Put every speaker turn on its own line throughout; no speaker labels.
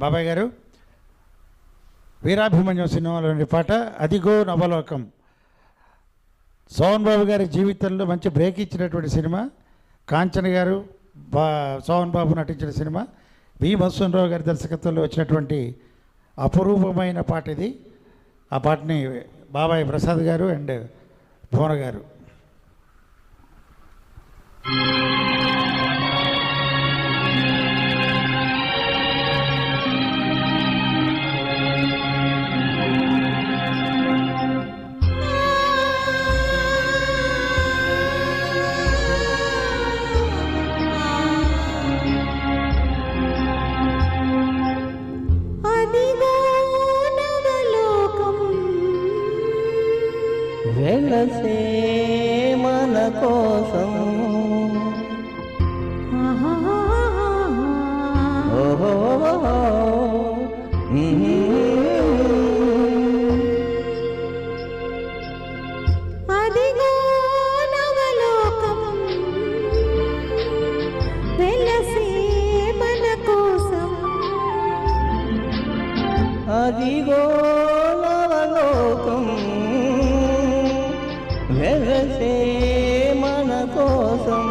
బాబాయ్ గారు వీరాభిమన్యం సినిమాలోని పాట అదిగో నవలోకం సోహన్ బాబు గారి జీవితంలో మంచి బ్రేక్ ఇచ్చినటువంటి సినిమా. కాంచన గారు సోహన్ బాబు నటించిన సినిమా. వి మధుసూదనరావు గారి దర్శకత్వంలో వచ్చినటువంటి అపురూపమైన పాట ఇది. ఆ పాటని బాబాయ్ ప్రసాద్ గారు అండ్ భువన గారు.
వెలసే మన కోసం
అదిగో నవలోకం వెలసే మన కోసం
అదిగో నవలోకం వెలసే మన కోసం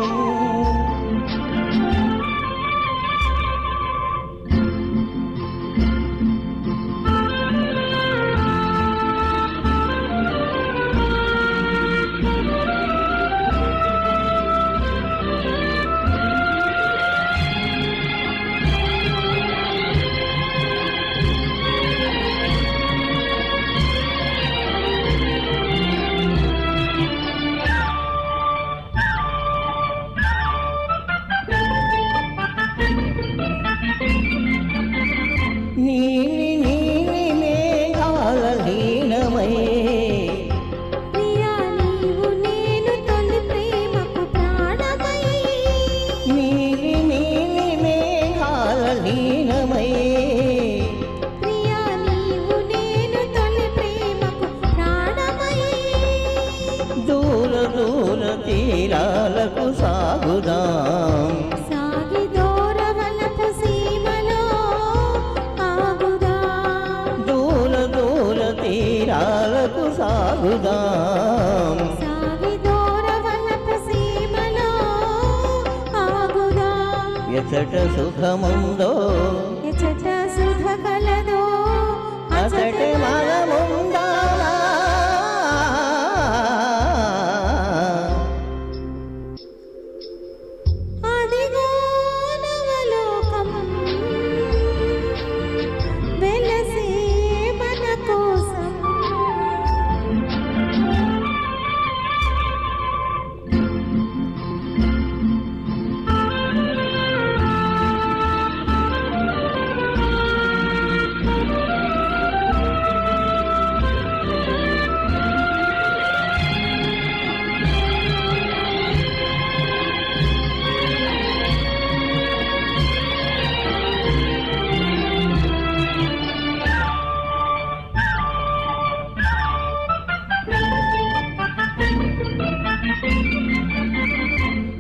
తీరాలకు సాగుదాం
సాగి దూరవలపు సీమలో ఆగుదాం
దూర దూర తీరాలకు సాగుదాం
సాగి దూరవలపు సీమలో ఆగుదాం
ఎచట సుఖముందో
ఎచట సుఖ కలదో
అచట మనముందా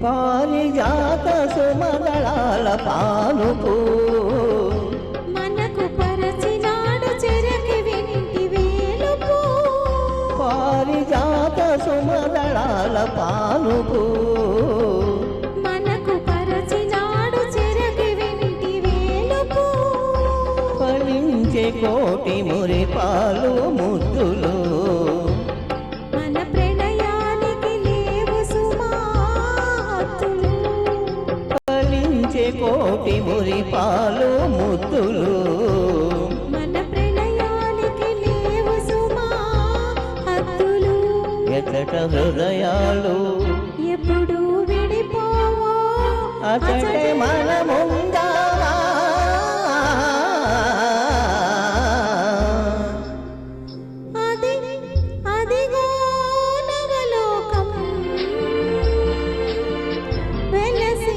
పారిజాత సుమగళాల పానుకు
మనకు పరచినాడు చెరకి వింటి వేలుపు
పారిజాత సుమగళాల పానుకు
మనకు పరచినాడు చెరకి వింటి వేలుపు
ఫలించే కోటి మురిపాలు ముద్దులు కోటి మురిపాలు ముద్దులు
మన ప్రణయానికి లేవు సుమా హద్దులు
ఎచట హృదయాలు
ఎప్పుడు విడిపోవో
అచటే మనముందా
అదిగో నవలోకం వెలసే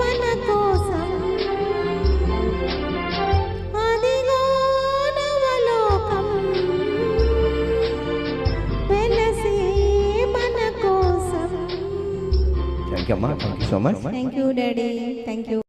మన కోసం అదిగో నవలోకం వెలసే మన కోసం.
Thank you, Ma. Thank you so much.
Thank you, Daddy. Thank you.